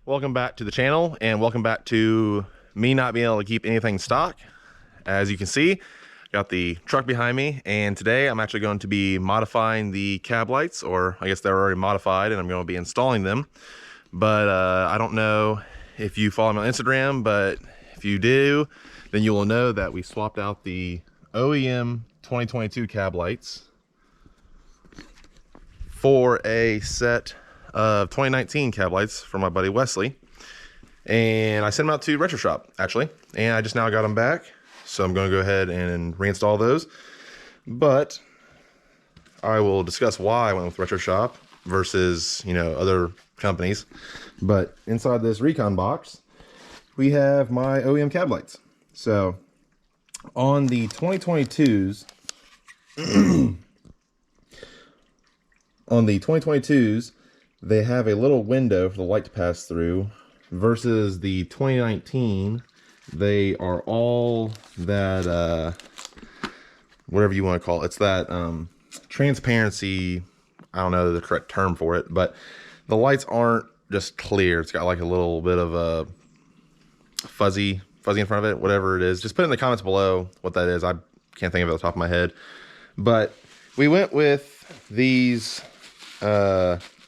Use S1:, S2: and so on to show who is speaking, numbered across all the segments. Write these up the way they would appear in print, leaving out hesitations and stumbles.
S1: Welcome back to the channel, and welcome back to me not being able to keep anything stock. As you can see, got the truck behind me, and today I'm actually going to be modifying the cab lights, or I guess they're already modified and I'm going to be installing them. But I don't know if you follow me on Instagram, but if you do, then you will know that we swapped out the OEM 2022 cab lights for a set of 2019 cab lights from my buddy Wesley, and I sent them out to Retro Shop actually, and I just now got them back, so I'm going to go ahead and reinstall those. But I will discuss why I went with Retro Shop versus, you know, other companies. But inside this recon box we have my OEM cab lights. So on the 2022s on the 2022s, they have a little window for the light to pass through, versus the 2019, they are all that, whatever you want to call it. It's that transparency, I don't know the correct term for it, but the lights aren't just clear. It's got like a little bit of a fuzzy in front of it, whatever it is. Just put in the comments below what that is. I can't think of it off the top of my head. But we went with these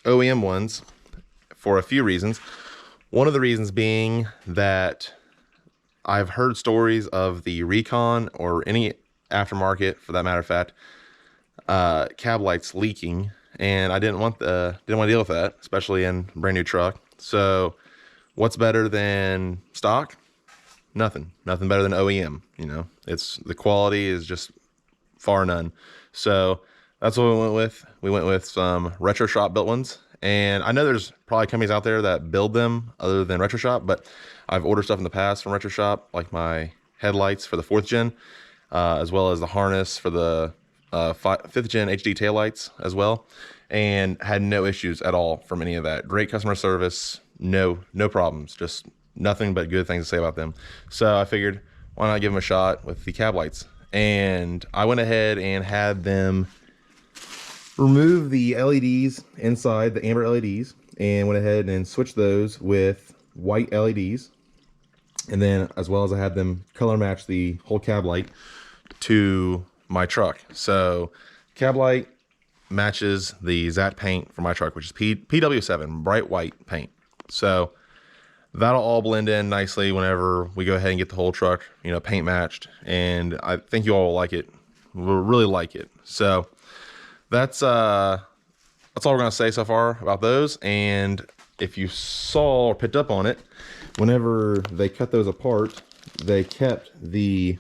S1: OEM ones for a few reasons. One of the reasons being that I've heard stories of the Recon, or any aftermarket for that matter of fact, cab lights leaking, and I didn't want to deal with that, especially in a brand new truck. So what's better than stock? Nothing better than OEM. You know, it's the quality is just far none. So that's what we went with. We went with some Retro Shop built ones. And I know there's probably companies out there that build them other than Retro Shop, but I've ordered stuff in the past from Retro Shop, like my headlights for the 4th gen, as well as the harness for the 5th gen HD taillights as well. And had no issues at all from any of that. Great customer service, no problems, just nothing but good things to say about them. So I figured, why not give them a shot with the cab lights? And I went ahead and had them remove the LEDs inside, the amber LEDs, and went ahead and switched those with white LEDs. And then as well as I had them color match the whole cab light to my truck. So cab light matches the Zat paint for my truck, which is PW7, bright white paint. So that'll all blend in nicely whenever we go ahead and get the whole truck, you know, paint matched. And I think you all will like it. Will really like it. So that's all we're gonna say so far about those. And if you saw or picked up on it, whenever they cut those apart, they kept the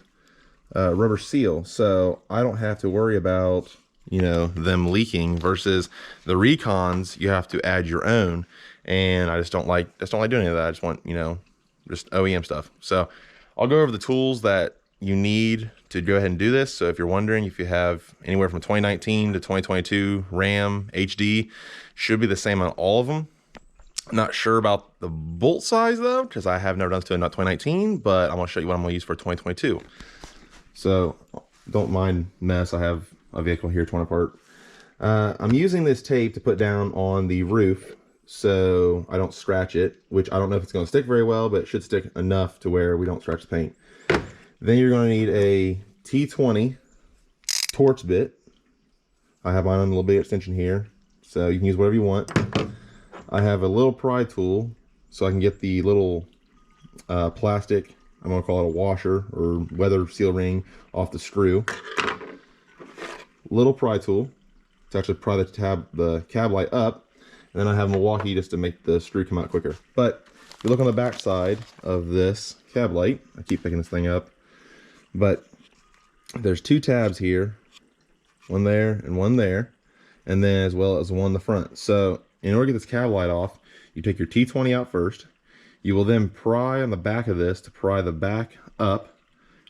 S1: rubber seal, so I don't have to worry about, you know, them leaking, versus the Recons you have to add your own, and I just don't like doing any of that. I just want, you know, just OEM stuff. So I'll go over the tools that you need to go ahead and do this. So if you're wondering, if you have anywhere from 2019 to 2022 RAM HD, should be the same on all of them. Not sure about the bolt size though, because I have never done this to not 2019, but I'm going to show you what I'm going to use for 2022. So don't mind mess. I have a vehicle here torn apart. I'm using this tape to put down on the roof so I don't scratch it, which I don't know if it's going to stick very well, but it should stick enough to where we don't scratch the paint. Then you're going to need a T20 Torx bit. I have mine on a little bit extension here, so you can use whatever you want. I have a little pry tool, so I can get the little plastic, I'm going to call it a washer or weather seal ring, off the screw. Little pry tool to actually pry the cab light up. And then I have Milwaukee just to make the screw come out quicker. But if you look on the back side of this cab light, I keep picking this thing up, but there's 2 tabs here, one there and one there, and then as well as one in the front. So in order to get this cab light off, you take your T20 out first. You will then pry on the back of this to pry the back up,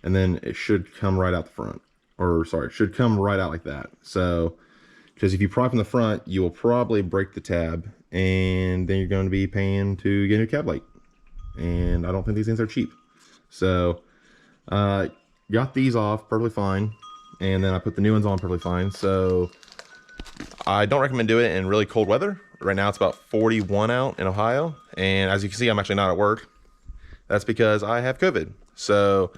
S1: and then it should come right out the front. Or sorry, it should come right out like that. So, because if you pry from the front, you will probably break the tab, and then you're going to be paying to get a new cab light. And I don't think these things are cheap. So, got these off perfectly fine, and then I put the new ones on perfectly fine. So I don't recommend doing it in really cold weather Right now it's about 41 out in Ohio. And as you can see, I'm actually not at work. That's because I have COVID. So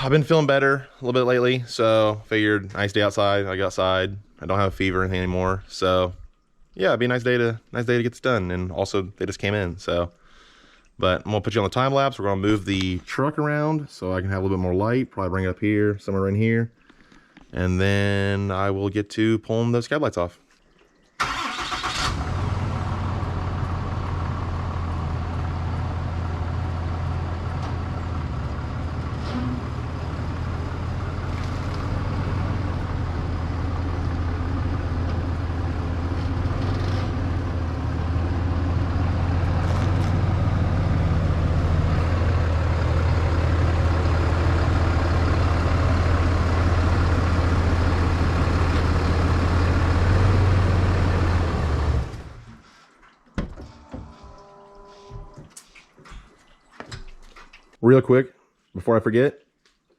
S1: I've been feeling better a little bit lately. So figured nice day outside. I got outside. I don't have a fever or anything anymore. So yeah, it'd be a nice day to get this done. And also they just came in. So, but I'm gonna put you on the time lapse. We're gonna move the truck around so I can have a little bit more light. Probably bring it up here, somewhere in here. And then I will get to pulling those cab lights off. Real quick, before I forget,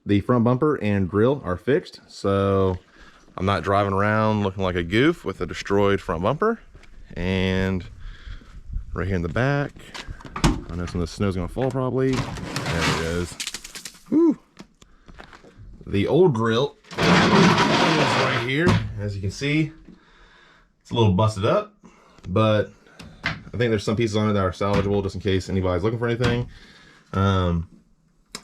S1: the front bumper and grille are fixed, so I'm not driving around looking like a goof with a destroyed front bumper. And right here in the back, I know some of the snow's gonna fall probably. There it is. Whew. The old grille is right here. As you can see, it's a little busted up, but I think there's some pieces on it that are salvageable just in case anybody's looking for anything.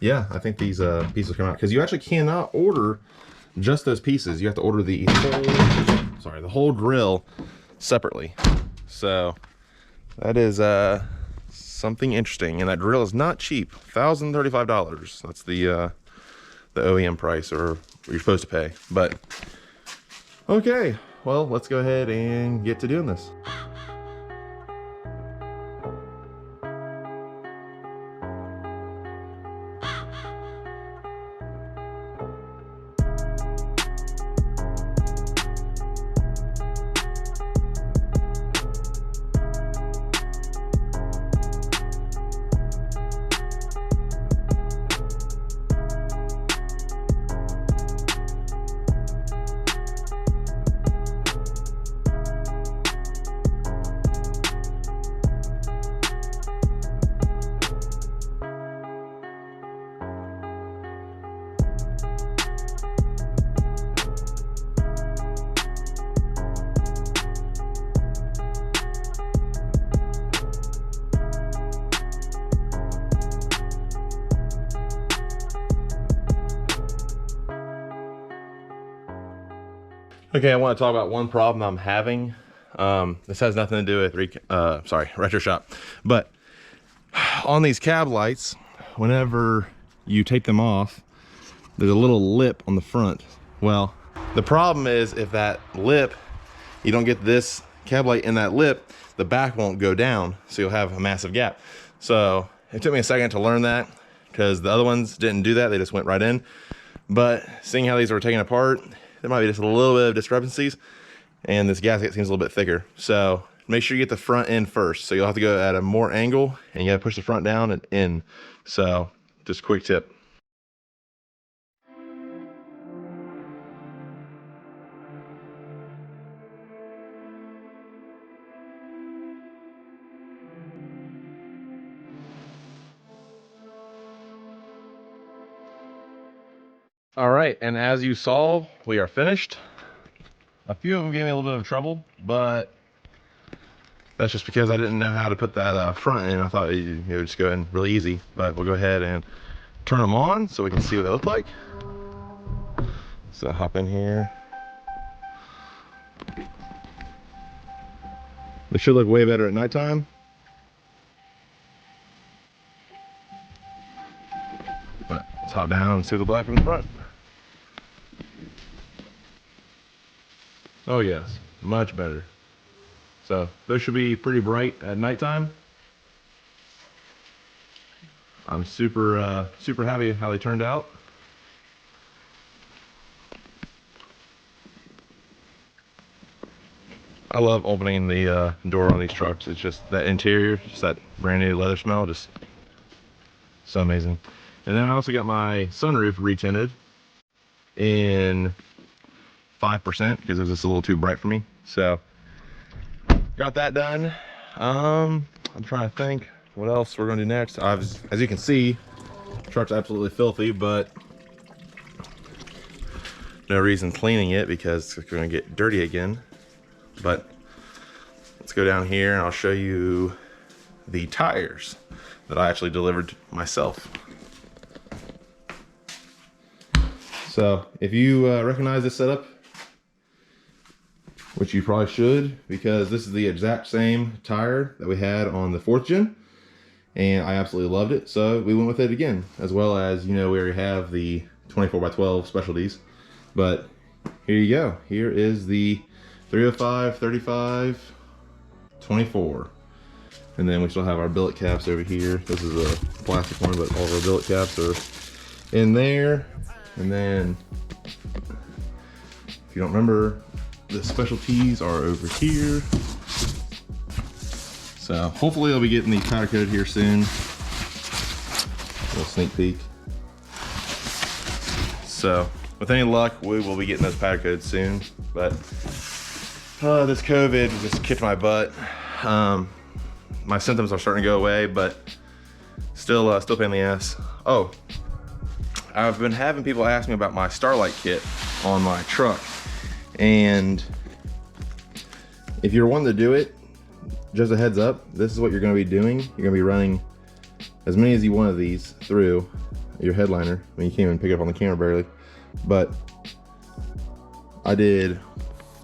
S1: Yeah, I think these pieces come out because you actually cannot order just those pieces. You have to order the whole grill separately. So that is something interesting, and that grill is not cheap. $1,035. That's the OEM price, or what you're supposed to pay. But okay, well, let's go ahead and get to doing this. Okay, I want to talk about one problem I'm having. This has nothing to do with retro shop, but on these cab lights, whenever you take them off, there's a little lip on the front. Well, the problem is if that lip, you don't get this cab light in that lip, the back won't go down, so you'll have a massive gap. So it took me a second to learn that because the other ones didn't do that. They just went right in. But seeing how these were taken apart, there might be just a little bit of discrepancies, and this gasket seems a little bit thicker. So make sure you get the front in first. So you'll have to go at a more angle, and you gotta push the front down and in. So just a quick tip. All right, and as you saw, we are finished. A few of them gave me a little bit of trouble, but that's just because I didn't know how to put that front in. I thought it would just go in really easy, but we'll go ahead and turn them on so we can see what they look like. So hop in here. They should look way better at nighttime. But let's hop down and see the black from the front. Oh yes, much better. So those should be pretty bright at nighttime. I'm super happy how they turned out. I love opening the door on these trucks. It's just that interior, just that brand new leather smell, just so amazing. And then I also got my sunroof retinted in 5% because it was just a little too bright for me. So got that done. I'm trying to think what else we're gonna do next. As you can see, the truck's absolutely filthy, but no reason cleaning it because it's gonna get dirty again. But let's go down here and I'll show you the tires that I actually delivered myself. So if you recognize this setup, which you probably should, because this is the exact same tire that we had on the 4th gen, and I absolutely loved it, so we went with it again. As well as, you know, we already have the 24x12 specialties, but here you go. Here is the 305, 35, 24, and then we still have our billet caps over here. This is a plastic one, but all of our billet caps are in there. And then, if you don't remember, the specialties are over here. So hopefully I'll be getting these powder coated here soon. A little sneak peek. So with any luck, we will be getting those powder coated soon. But this COVID just kicked my butt. My symptoms are starting to go away, but still pain in the ass. Oh, I've been having people ask me about my Starlight Kit on my truck. And if you're wanting to do it, just a heads up, this is what you're gonna be doing. You're gonna be running as many as you want of these through your headliner. I mean, you can't even pick it up on the camera barely, but I did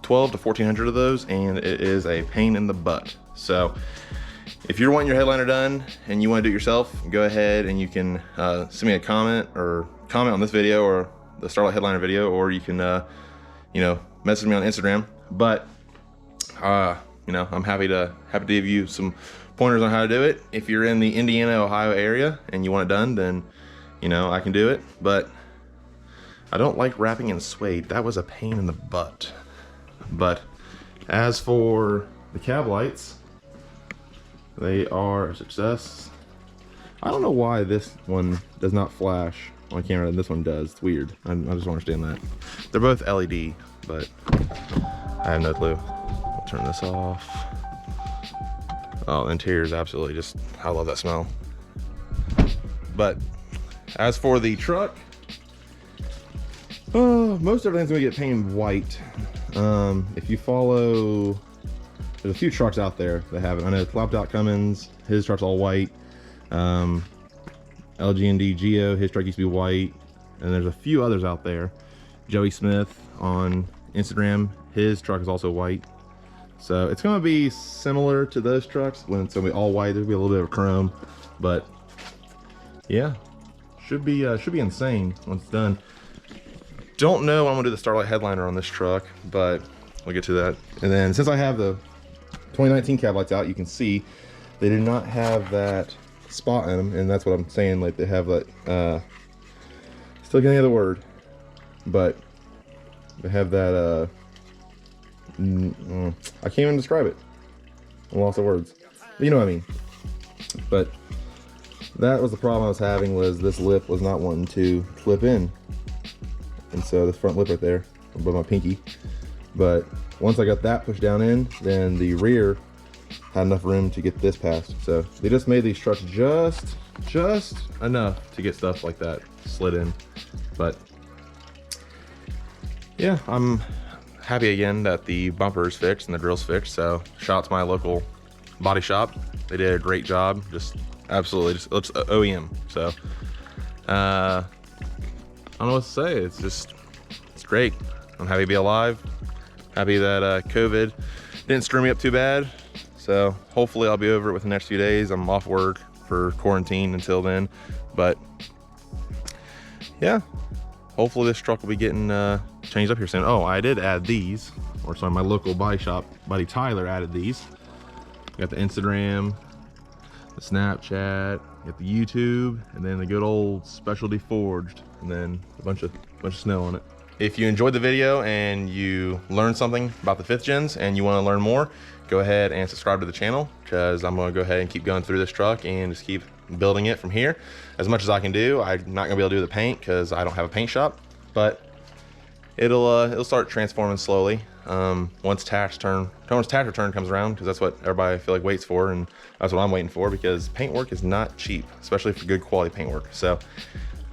S1: 12 to 1400 of those, and it is a pain in the butt. So if you're wanting your headliner done and you want to do it yourself, go ahead and you can send me a comment on this video or the Starlight headliner video, or you can you know, message me on Instagram. But you know, I'm happy to give you some pointers on how to do it. If you're in the Indiana, Ohio area and you want it done, then you know, I can do it. But I don't like wrapping in suede. That was a pain in the butt. But as for the cab lights, they are a success. I don't know why this one does not flash on camera and this one does. It's weird. I just don't understand that. They're both LED, but I have no clue. I'll turn this off. Oh, the interior is absolutely just, I love that smell. But as for the truck, most everything's gonna get painted white. If you follow, there's a few trucks out there that have it. I know Cummins, his truck's all white. LG&D Geo, his truck used to be white. And there's a few others out there. Joey Smith on Instagram, his truck is also white. So it's gonna be similar to those trucks. When it's gonna be all white, there'll be a little bit of chrome, but yeah, should be insane once it's done. Don't know when I'm gonna do the Starlight headliner on this truck, but we'll get to that. And then since I have the 2019 cab lights out, you can see they do not have that spot in them, and that's what I'm saying, like they have that still getting the other word, but they have that I can't even describe it. I'm lost of words, but you know what I mean. But that was the problem I was having, was this lip was not wanting to clip in, and so this front lip right there above my pinky. But once I got that pushed down in, then the rear had enough room to get this past. So they just made these trucks just enough to get stuff like that slid in. But yeah, I'm happy again that the bumper is fixed and the grill's fixed. So shout out to my local body shop. They did a great job. Just absolutely, just looks OEM. So I don't know what to say. It's great. I'm happy to be alive. Happy that COVID didn't screw me up too bad. So hopefully I'll be over it within the next few days. I'm off work for quarantine until then. But yeah, hopefully this truck will be getting changed up here soon. Oh, I did add these, or sorry, my local body shop buddy Tyler added these. Got the Instagram, the Snapchat, got the YouTube, and then the good old specialty forged, and then a bunch of snow on it. If you enjoyed the video and you learned something about the 5th gens and you want to learn more, go ahead and subscribe to the channel, because I'm going to go ahead and keep going through this truck and just keep building it from here as much as I can do. I'm not going to be able to do the paint because I don't have a paint shop, but it'll start transforming slowly once tax return comes around, because that's what everybody I feel like waits for, and that's what I'm waiting for, because paint work is not cheap, especially for good quality paint work. So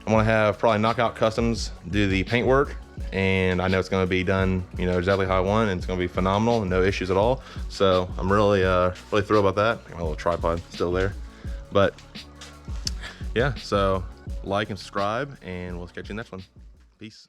S1: I'm gonna have probably Knockout Customs do the paint work, and I know it's gonna be done, you know, exactly how I want, and it's gonna be phenomenal and no issues at all. So I'm really really thrilled about that. My little tripod still there, but yeah. So like and subscribe, and we'll catch you in the next one. Peace.